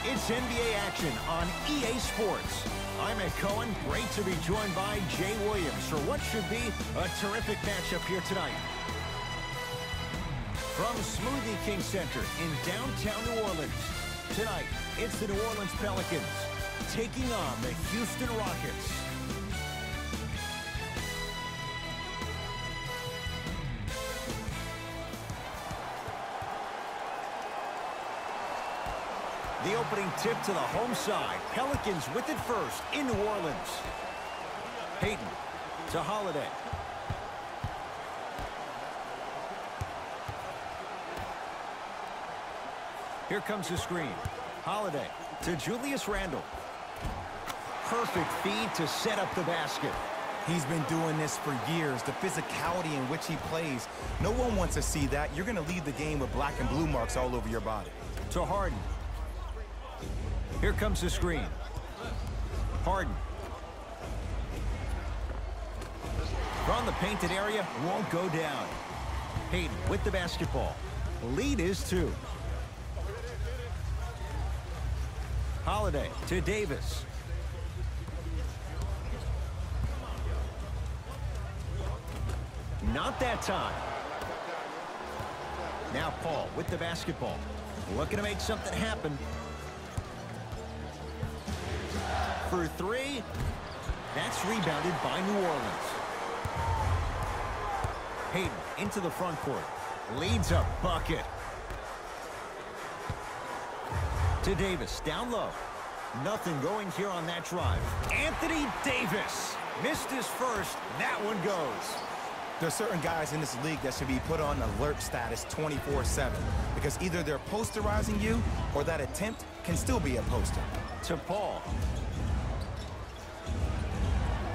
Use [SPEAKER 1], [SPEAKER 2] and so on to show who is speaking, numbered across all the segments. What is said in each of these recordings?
[SPEAKER 1] It's NBA action on EA Sports. I'm Ed Cohen. Great to be joined by Jay Williams for what should be a terrific matchup here tonight. From Smoothie King Center in downtown New Orleans, tonight it's the New Orleans Pelicans taking on the Houston Rockets. The opening tip to the home side. Pelicans with it first in New Orleans. Payton to Holiday. Here comes the screen. Holiday to Julius Randle. Perfect feed to set up the basket.
[SPEAKER 2] He's been doing this for years. The physicality in which he plays. No one wants to see that. You're going to leave the game with black and blue marks all over your body.
[SPEAKER 1] To Harden. Here comes the screen. Harden. From the painted area, won't go down. Payton with the basketball. Lead is 2. Holiday to Davis. Not that time. Now Paul with the basketball. Looking to make something happen. For 3. That's rebounded by New Orleans. Payton into the front court. Leads a bucket. To Davis, down low. Nothing going here on that drive. Anthony Davis missed his first. That one goes.
[SPEAKER 2] There's certain guys in this league that should be put on alert status 24/7 because either they're posterizing you or that attempt can still be a poster.
[SPEAKER 1] To Paul.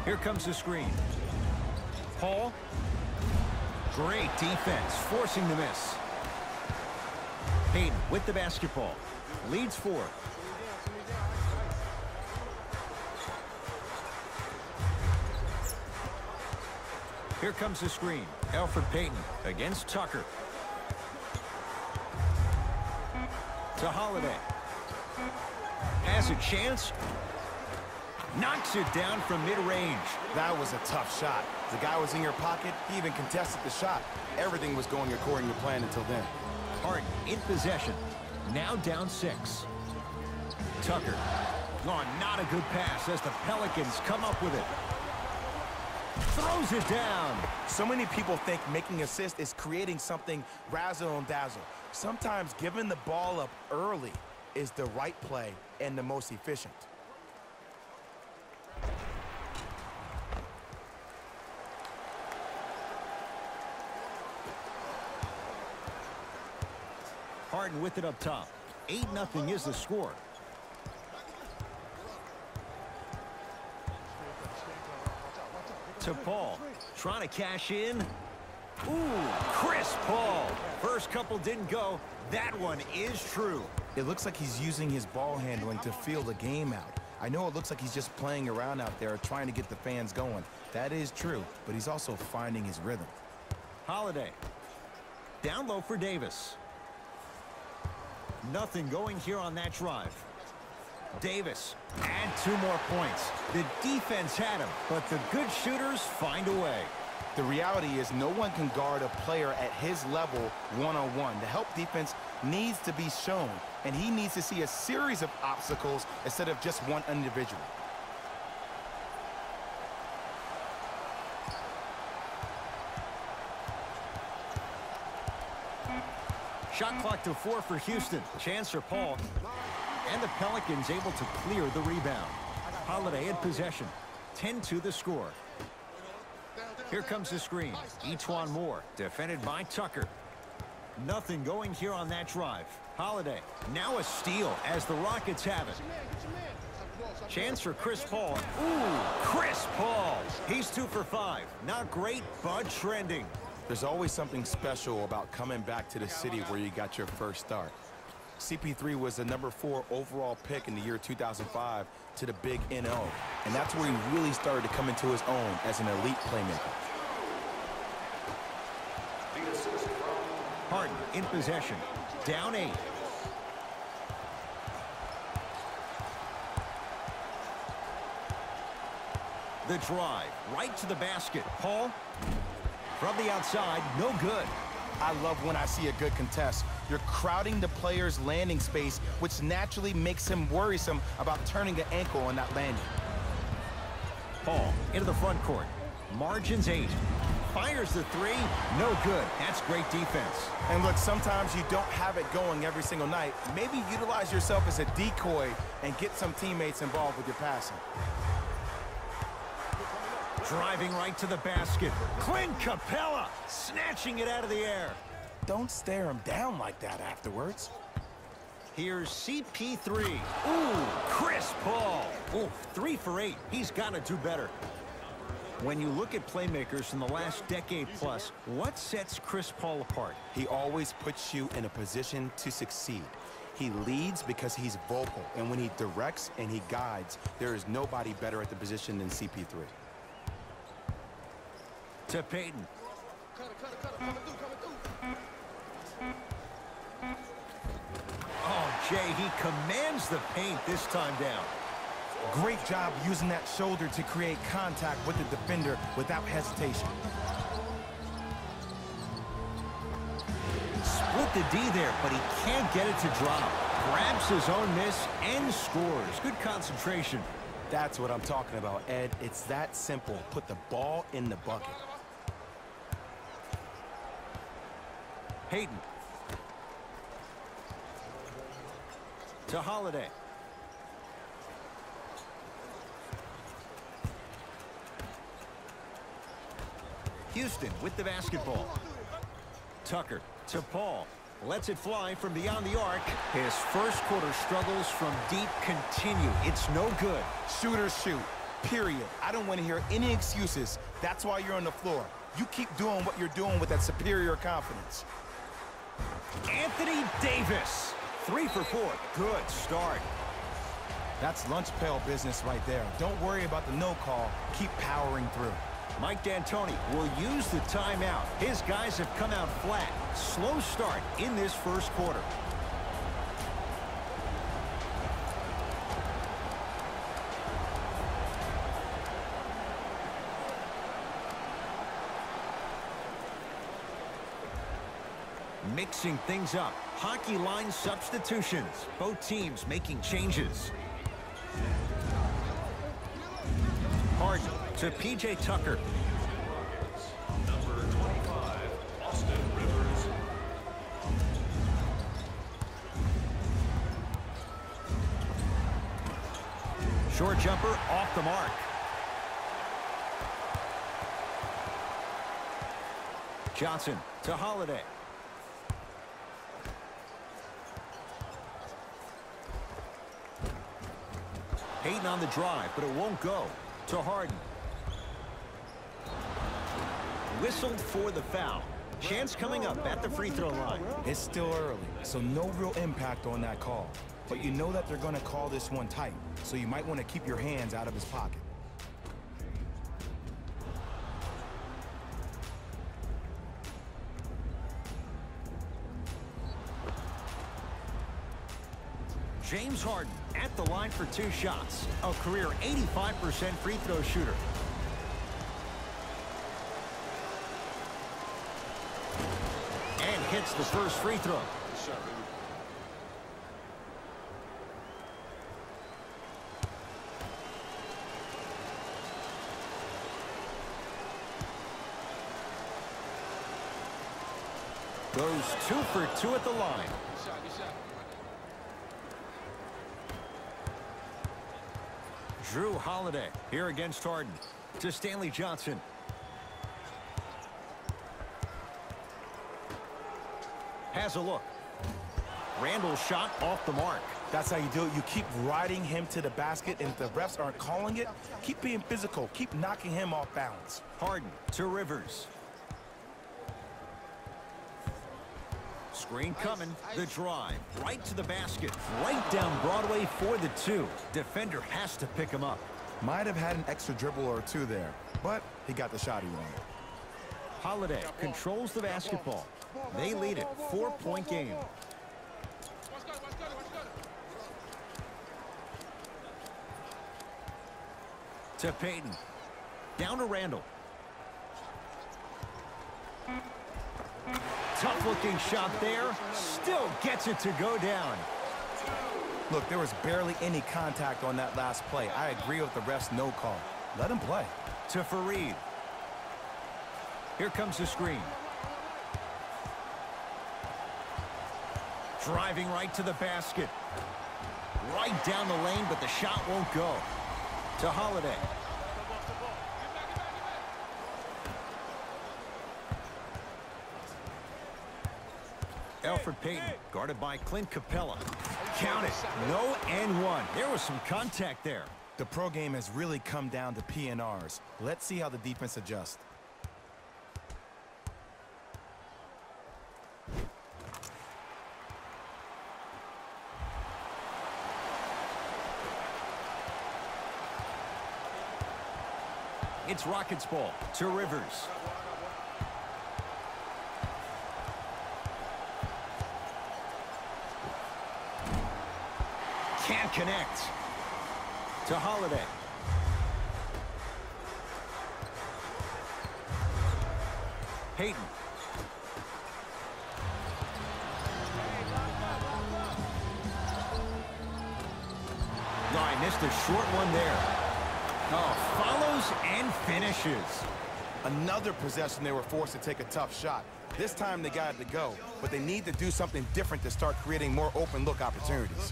[SPEAKER 1] Here comes the screen. Paul. Great defense, forcing the miss. Payton with the basketball. Leads 4. Here comes the screen. Elfrid Payton against Tucker. To Holiday. Has a chance. Knocks it down from mid-range.
[SPEAKER 2] That was a tough shot. The guy was in your pocket. He even contested the shot. Everything was going according to plan until then.
[SPEAKER 1] Harden in possession. Now down 6. Tucker. Oh, not a good pass as the Pelicans come up with it. Throws it down.
[SPEAKER 2] So many people think making assists is creating something razzle and dazzle. Sometimes giving the ball up early is the right play and the most efficient.
[SPEAKER 1] Harden with it up top. 8-0 is the score. To Paul. Trying to cash in. Ooh, Chris Paul. First couple didn't go. That one is true.
[SPEAKER 2] It looks like he's using his ball handling to feel the game out. I know it looks like he's just playing around out there trying to get the fans going. That is true, but he's also finding his rhythm.
[SPEAKER 1] Holiday. Down low for Davis. Nothing going here on that drive. Davis, and 2 more points. The defense had him, but the good shooters find a way.
[SPEAKER 2] The reality is no one can guard a player at his level one-on-one. The help defense needs to be shown, and he needs to see a series of obstacles instead of just one individual.
[SPEAKER 1] Shot clock to 4 for Houston. Chance for Paul. And the Pelicans able to clear the rebound. Holiday in possession. 10-2 the score. Here comes the screen. E'Twaun Moore defended by Tucker. Nothing going here on that drive. Holiday now a steal as the Rockets have it. Chance for Chris Paul. Ooh, Chris Paul. He's 2 for 5. Not great, but trending.
[SPEAKER 2] There's always something special about coming back to the city where you got your first start. CP3 was the number 4 overall pick in the year 2005 to the Big NO, and that's where he really started to come into his own as an elite playmaker.
[SPEAKER 1] Harden in possession. Down 8. The drive, right to the basket. Paul, from the outside, no good.
[SPEAKER 2] I love when I see a good contest. You're crowding the player's landing space, which naturally makes him worrisome about turning an ankle on that landing.
[SPEAKER 1] Paul into the front court. Margins 8. Fires the three. No good. That's great defense.
[SPEAKER 2] And look, sometimes you don't have it going every single night. Maybe utilize yourself as a decoy and get some teammates involved with your passing.
[SPEAKER 1] Driving right to the basket. Clint Capella snatching it out of the air.
[SPEAKER 2] Don't stare him down like that afterwards.
[SPEAKER 1] Here's CP3. Ooh, Chris Paul. Ooh, 3 for 8. He's got to do better. When you look at playmakers in the last decade plus, what sets Chris Paul apart?
[SPEAKER 2] He always puts you in a position to succeed. He leads because he's vocal, and when he directs and he guides, there is nobody better at the position than CP3.
[SPEAKER 1] To Payton. Oh, Jay, he commands the paint this time down.
[SPEAKER 2] Great job using that shoulder to create contact with the defender without hesitation.
[SPEAKER 1] Split the D there, but he can't get it to drop. Grabs his own miss and scores. Good concentration.
[SPEAKER 2] That's what I'm talking about, Ed. It's that simple. Put the ball in the bucket.
[SPEAKER 1] Payton. To Holiday. Houston with the basketball. Tucker to Paul. Lets it fly from beyond the arc. His first quarter struggles from deep continue. It's no good.
[SPEAKER 2] Shooters shoot, period. I don't want to hear any excuses. That's why you're on the floor. You keep doing what you're doing with that superior confidence.
[SPEAKER 1] Anthony Davis. 3 for 4. Good start.
[SPEAKER 2] That's lunch pail business right there. Don't worry about the no call. Keep powering through.
[SPEAKER 1] Mike D'Antoni will use the timeout. His guys have come out flat. Slow start in this first quarter. Mixing things up. Hockey line substitutions. Both teams making changes. Harden to P.J. Tucker.
[SPEAKER 3] Number 25, Austin Rivers.
[SPEAKER 1] Short jumper off the mark. Johnson to Holiday. Payton on the drive, but it won't go. To Harden. Whistled for the foul. Chance coming up at the free throw line.
[SPEAKER 2] It's still early, so no real impact on that call. But you know that they're going to call this one tight, so you might want to keep your hands out of his pocket.
[SPEAKER 1] James Harden at the line for 2 shots. A career 85% free throw shooter. And hits the first free throw. Goes 2 for 2 at the line. Drew Holiday here against Harden. To Stanley Johnson. Has a look. Randall's shot off the mark.
[SPEAKER 2] That's how you do it. You keep riding him to the basket, and if the refs aren't calling it, keep being physical. Keep knocking him off balance.
[SPEAKER 1] Harden to Rivers. Screen coming. The drive. Right to the basket. Right down Broadway for the 2. Defender has to pick him up.
[SPEAKER 2] Might have had an extra dribble or 2 there, but he got the shot he wanted.
[SPEAKER 1] Holiday controls the basketball. They lead it. 4-point game. To Payton. Down to Randall. Tough-looking shot there. Still gets it to go down.
[SPEAKER 2] Look, there was barely any contact on that last play. I agree with the ref's no call. Let him play.
[SPEAKER 1] To Fareed. Here comes the screen. Driving right to the basket. Right down the lane, but the shot won't go. To Holiday. Elfrid Payton, guarded by Clint Capella. Count it. No and one. There was some contact there.
[SPEAKER 2] The pro game has really come down to PNRs. Let's see how the defense adjusts.
[SPEAKER 1] It's Rockets ball to Rivers. Can't connect. To Holiday. Payton. No, I missed a short one there. Oh, follows and finishes.
[SPEAKER 2] Another possession they were forced to take a tough shot. This time they got it to go, but they need to do something different to start creating more open look opportunities.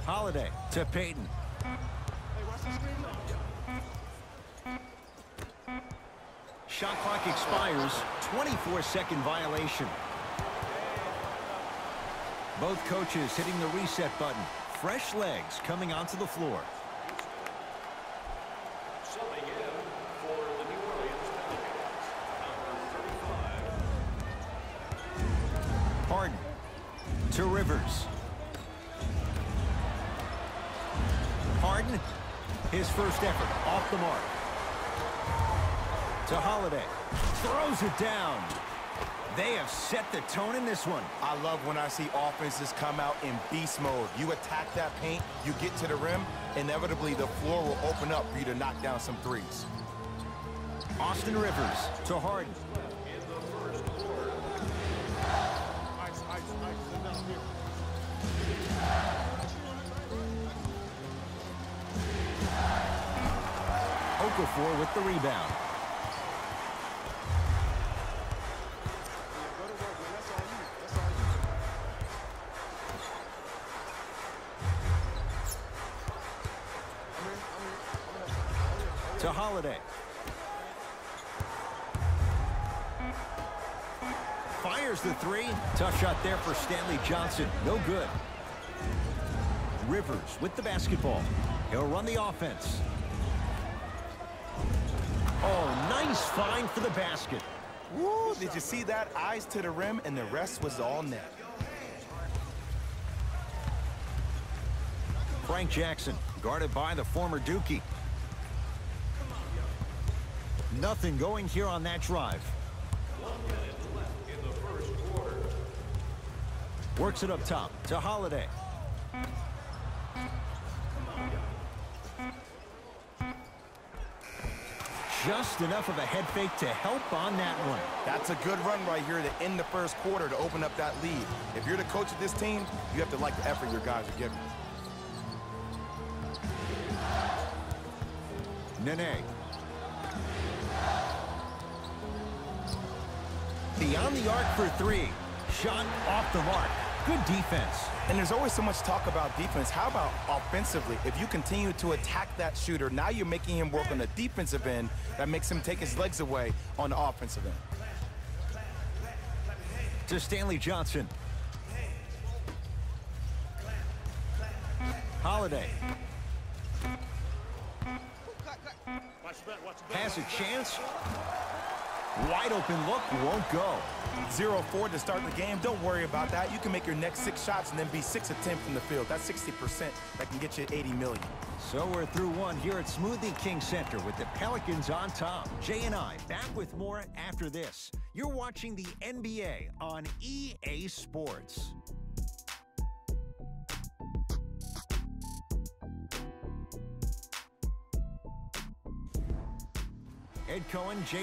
[SPEAKER 1] Holiday to Payton. Shot clock expires. 24-second violation. Both coaches hitting the reset button. Fresh legs coming onto the floor.
[SPEAKER 3] Subbing in for the New Orleans Pelicans, number 35.
[SPEAKER 1] Harden to Rivers. Harden, his first effort off the mark. To Holiday. Throws it down. They have set the tone in this one.
[SPEAKER 2] I love when I see offenses come out in beast mode. You attack that paint, you get to the rim, inevitably the floor will open up for you to knock down some threes.
[SPEAKER 1] Austin Rivers to Harden. Okafor with the rebound. To Holiday. Fires the three. Tough shot there for Stanley Johnson. No good. Rivers with the basketball. He'll run the offense. Oh, nice find for the basket.
[SPEAKER 2] Woo, did you see that? Eyes to the rim, and the rest was all net.
[SPEAKER 1] Frank Jackson, guarded by the former Dookie. Nothing going here on that drive.
[SPEAKER 3] 1 minute left in the first quarter.
[SPEAKER 1] Works it up top to Holiday. Just enough of a head fake to help on that one.
[SPEAKER 2] That's a good run right here to end the first quarter to open up that lead. If you're the coach of this team, you have to like the effort your guys are giving.
[SPEAKER 1] Nene. Beyond the arc for three. Shot off the mark. Good defense.
[SPEAKER 2] And there's always so much talk about defense. How about offensively? If you continue to attack that shooter, now you're making him work on the defensive end. That makes him take his legs away on the offensive end.
[SPEAKER 1] To Stanley Johnson. Holiday. Has a chance. Wide open look won't go.
[SPEAKER 2] 0-4 to start the game. Don't worry about that. You can make your next 6 shots and then be 6 of 10 from the field. That's 60%. That can get you 80 million.
[SPEAKER 1] So we're through one here at Smoothie King Center with the Pelicans on top. Jay and I back with more after this. You're watching the NBA on EA Sports. Ed Cohen, Jay